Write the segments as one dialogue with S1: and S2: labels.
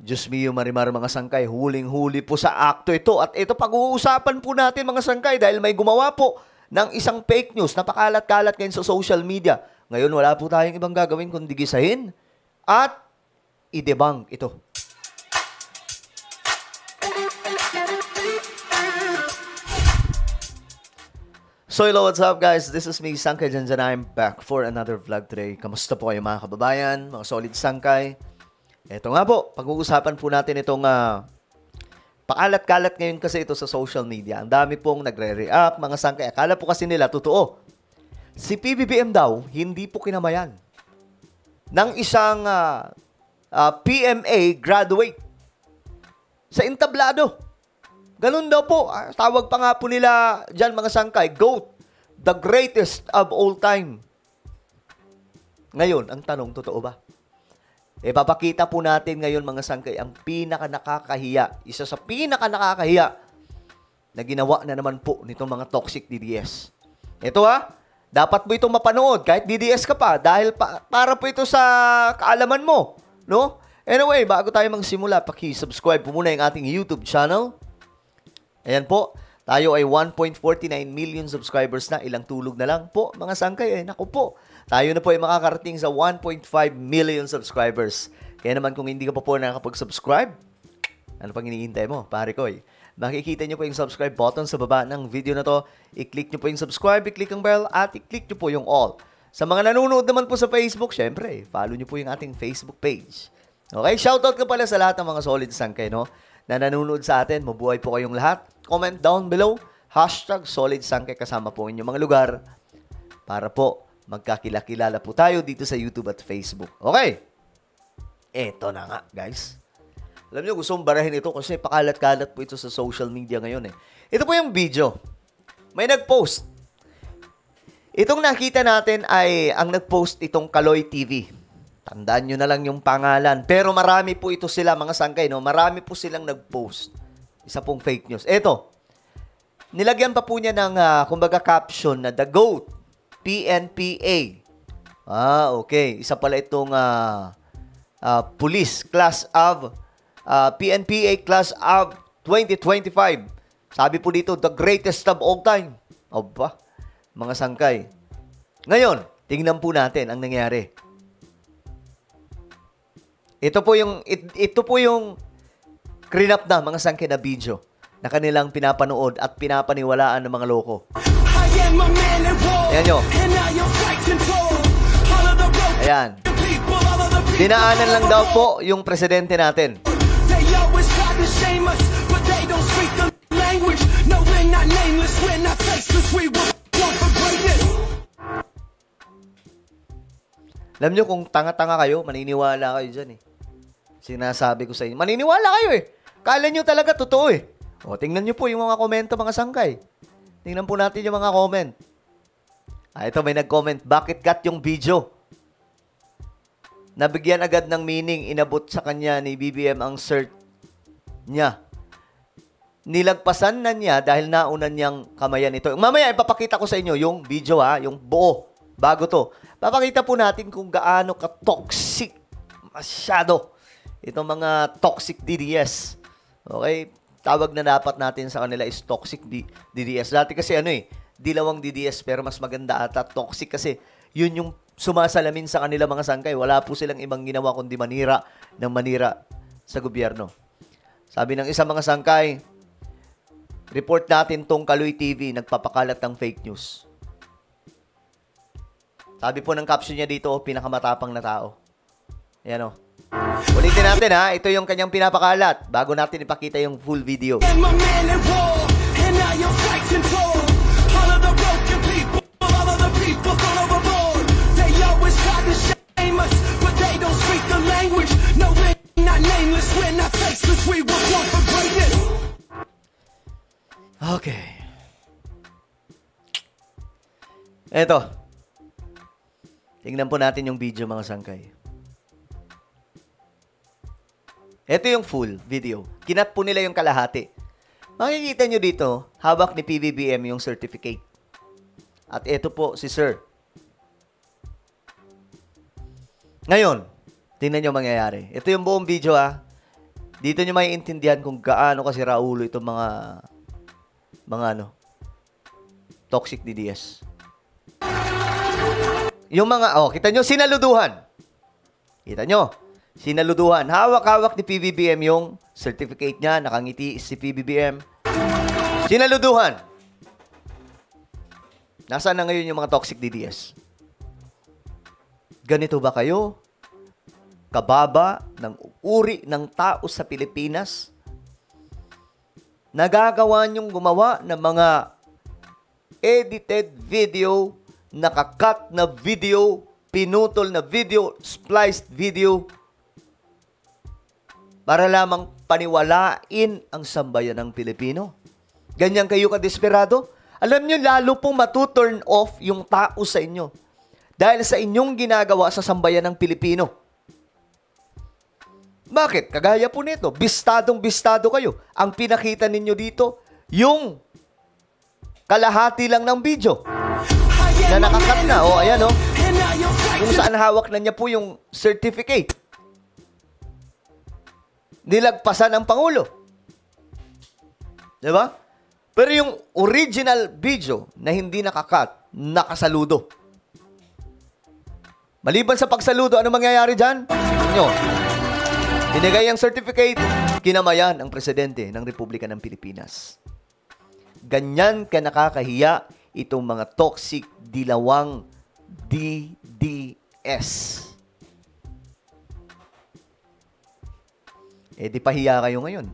S1: Diyos mio, Marimar, mga sangkay, huling-huli po sa akto ito. At ito pag-uusapan po natin, mga sangkay, dahil may gumawa po ng isang fake news na pakalat-kalat ngayon sa social media. Ngayon, wala po tayong ibang gagawin kundi gisahin at i-debunk ito. So hello, what's up guys? This is me, Sangkay Janjan. I'm back for another vlog today. Kamusta po kayo mga kababayan, mga solid Sangkay? Ito nga po, pag-uusapan po natin itong pakalat-kalat ngayon kasi ito sa social media. Ang dami pong nagre-react, mga Sangkay. Akala po kasi nila, totoo. Si PBBM daw, hindi po kinamayan ng isang PMA graduate sa entablado. Ganun daw po. Tawag pa nga po nila dyan, mga Sangkay, GOAT, the greatest of all time. Ngayon, ang tanong, totoo ba? Papakita po natin ngayon, mga Sangkay, ang pinaka-nakakahiya. Isa sa pinaka-nakakahiya na ginawa na naman po nitong mga toxic DDS. Ito dapat mo itong mapanood kahit DDS ka pa dahil para po ito sa kaalaman mo. No? Anyway, bago tayo magsimula, paki-subscribe po muna yung ating YouTube channel. Ayan po, tayo ay 1.49 million subscribers na. Ilang tulog na lang po, mga Sangkay. Naku po, tayo na po ay makakarating sa 1.5 million subscribers. Kaya naman kung hindi ka pa po nakakapag-subscribe, ano pang iniintay mo, pare ko makikita nyo po yung subscribe button sa baba ng video na to. I-click nyo po yung subscribe, i-click ang bell, at i-click nyo po yung all. Sa mga nanonood naman po sa Facebook, syempre, follow nyo po yung ating Facebook page. Okay, shoutout ka pala sa lahat ng mga solid Sangkay, no? Na nanonood sa atin, mabuhay po kayong lahat. Comment down below, #solid Sangkay kasama po inyong mga lugar para po magkakilala po tayo dito sa YouTube at Facebook. Okay? Eto na nga, guys. Alam nyo, gusto kong barahin ito kasi pakalat-kalat po ito sa social media ngayon. Ito po yung video. May nag-post. Itong nakita natin ay ang nag-post itong Kaloy TV. Tandaan nyo na lang yung pangalan. Pero marami po ito sila, mga Sangkay, no? Marami po silang nag-post. Isa pong fake news. Ito. Nilagyan pa po niya ng, kumbaga, caption na The GOAT, PNPA. Okay. Isa pala itong police class of, PNPA class of 2025. Sabi po dito, the greatest of all time. Aba, mga Sangkay. Ngayon, tingnan po natin ang nangyari. Ito po yung clean-up na mga Sangkay na video na kanilang pinapanood at pinapaniwalaan ng mga loko. Ayan nyo. Ayan. Dinaanan lang daw po yung presidente natin. Alam nyo, kung tanga-tanga kayo, maniniwala kayo dyan Sinasabi ko sa inyo. Maniniwala kayo Kala nyo talaga totoo tingnan nyo po yung mga komento, mga Sangkay. Tingnan po natin yung mga comment. Ito may nag-comment. Bakit cut yung video? Nabigyan agad ng meaning. Inabot sa kanya ni BBM ang cert niya. Nilagpasan na niya dahil nauna niyang kamayan ito. Mamaya ipapakita ko sa inyo yung video yung buo. Bago to. Papakita po natin kung gaano ka-toxic masyado itong mga toxic DDS. Okay? Tawag na dapat natin sa kanila is toxic DDS. Dati kasi dilawang DDS pero mas maganda ata toxic kasi yun yung sumasalamin sa kanila, mga Sangkay. Wala po silang ibang ginawa kundi manira sa gobyerno. Sabi ng isang mga Sangkay, report natin tong Kaloy TV, nagpapakalat ng fake news. Sabi po ng caption niya dito, pinakamatapang na tao. Ayan Ulitin natin ito yung kanyang pinapakalat bago natin ipakita yung full video. Okay. Eto. Tingnan po natin yung video, mga Sangkay. Ito yung full video. Kinat po nila yung kalahati. Makikita nyo dito, hawak ni PBBM yung certificate. At ito po si Sir. Ngayon, tingnan nyo mangyayari. Ito yung buong video Dito nyo maiintindihan kung gaano kasi raulo itong mga toxic DDS. Yung mga, kita nyo, sinaluduhan. Kita nyo, sinaluduhan. Hawak-hawak ni PBBM yung certificate niya, nakangiti si PBBM. Sinaluduhan. Nasaan na ngayon yung mga toxic DDS? Ganito ba kayo? Kababa ng uri ng tao sa Pilipinas? Nagagawa niyong gumawa ng mga edited video, nakakat na video, pinutol na video, spliced video, para lamang paniwalain ang sambayan ng Pilipino. Ganyan kayo kadesperado? Alam niyo, lalo pong matuturn off yung tao sa inyo dahil sa inyong ginagawa sa sambayan ng Pilipino. Bakit? Kagaya po nito, bistadong-bistado kayo. Ang pinakita ninyo dito, yung kalahati lang ng video na nakakat na. Ayan kung saan hawak na niya po yung certificate. Nilagpasan ng Pangulo. Diba? Pero yung original video na hindi nakakat, nakasaludo. Maliban sa pagsaludo, ano mangyayari dyan? Nyo, binigay ang certificate, kinamayan ang presidente ng Republika ng Pilipinas. Ganyan ka nakakahiya itong mga toxic dilawang DDS. Di pahiya kayo ngayon.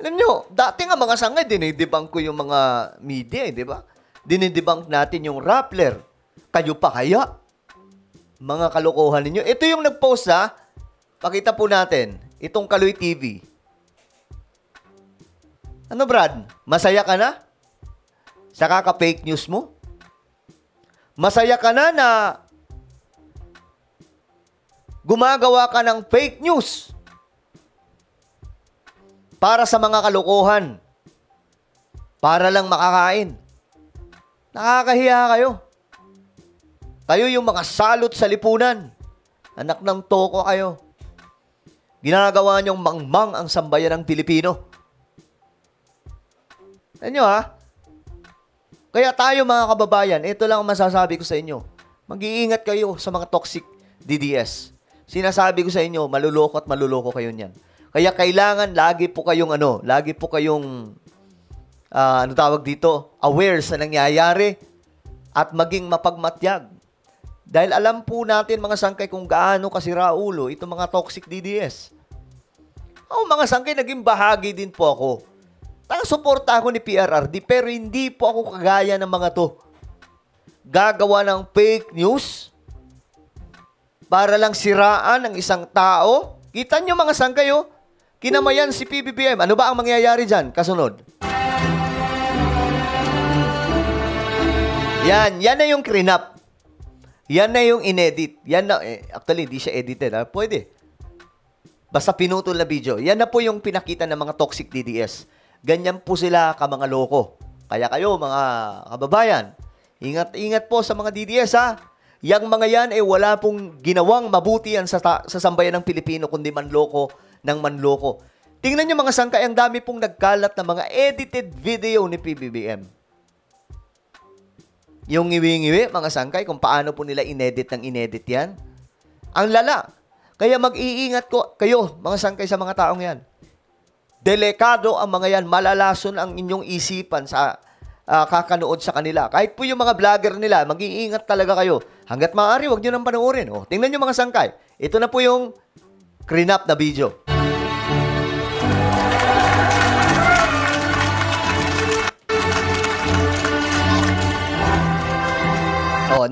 S1: Alam nyo, dati nga mga sangay, dinidebunk ko yung mga media, di ba? Dinidebunk natin yung Rappler. Kayo pa kaya? Mga kalokohan ninyo. Ito yung nag-post pakita po natin. Itong Kaloy TV. Ano, Brad? Masaya ka na? Sa kaka-fake news mo? Masaya ka na gumagawa ka ng fake news para sa mga kalokohan, para lang makakain. Nakakahiya kayo. Kayo yung mga salot sa lipunan. Anak ng toko kayo. Ginagawa niyong mangmang ang sambayan ng Pilipino. Ano Kaya tayo mga kababayan, ito lang ang masasabi ko sa inyo. Mag-iingat kayo sa mga toxic DDS. Sinasabi ko sa inyo, maluloko at maluloko kayo niyan. Kaya kailangan lagi po kayong aware sa nangyayari at maging mapagmatyag. Dahil alam po natin mga sangkay kung gaano kasira ulo itong mga toxic DDS. Mga sangkay, naging bahagi din po ako. Suporta ako ni PRRD pero hindi po ako kagaya ng mga to. Gagawa ng fake news para lang siraan ng isang tao. Kita nyo mga sangkay, kinamayan si PBBM. Ano ba ang mangyayari dyan? Kasunod. Yan na yung cleanup. Yan na yung inedit. Yan na, actually, di siya edited. Pwede. Basta pinutol na video. Yan na po yung pinakita ng mga toxic DDS. Ganyan po sila ka mga loko. Kaya kayo, mga kababayan, ingat po sa mga DDS, Yang mga yan, wala pong ginawang mabuti yan sa sambayan ng Pilipino, kundi manloko ng manloko. Tingnan nyo mga sangkay, ang dami pong nagkalat na mga edited video ni PBBM. Yung ngiwi-ngiwi, mga sangkay, kung paano po nila inedit yan. Ang lala. Kaya mag-iingat kayo, mga sangkay, sa mga taong yan. Delikado ang mga yan. Malalason ang inyong isipan sa kakanood sa kanila. Kahit po yung mga vlogger nila, mag-iingat talaga kayo. Hanggat maaari, huwag nyo nang panoorin. Tingnan nyo mga sangkay. Ito na po yung clean-up na video.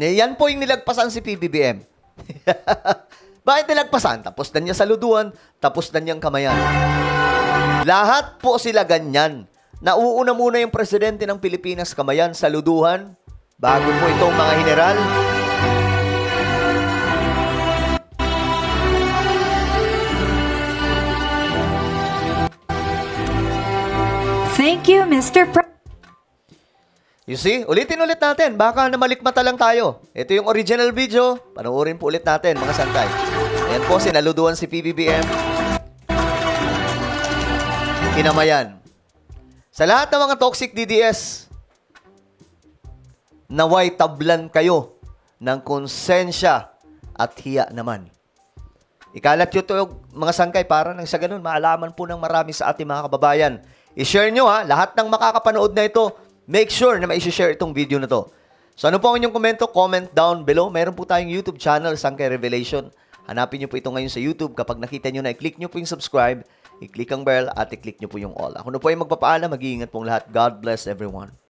S1: Yan po yung nilagpasan si PBBM. Bakit nilagpasan? Tapos na niya saluduan, tapos na niyang kamayan. Lahat po sila ganyan. Nauuna muna yung presidente ng Pilipinas kamayan, saluduhan, bago po itong mga general.
S2: Thank you, Mr.
S1: You see? Ulitin ulit natin. Baka namalikmata lang tayo. Ito yung original video. Panoorin po ulit natin, mga sangkay. Ayan po, sinaluduan si PBBM. Hinamayan. Sa lahat ng mga toxic DDS, naway tablan kayo ng konsensya at hiya naman. Ikalat nyo ito, mga sangkay, para nang sa ganun, maalaman po ng marami sa ating mga kababayan. I-share nyo ha, lahat ng makakapanood na ito, make sure na ma-share itong video na to. So ano po ang inyong komento? Comment down below. Meron po tayong YouTube channel, Sangkay Revelation. Hanapin nyo po ito ngayon sa YouTube. Kapag nakita nyo na, i-click nyo po yung subscribe, i-click ang bell, at i-click nyo po yung all. Ako na po ay magpapaalam. Mag-iingat pong lahat. God bless everyone.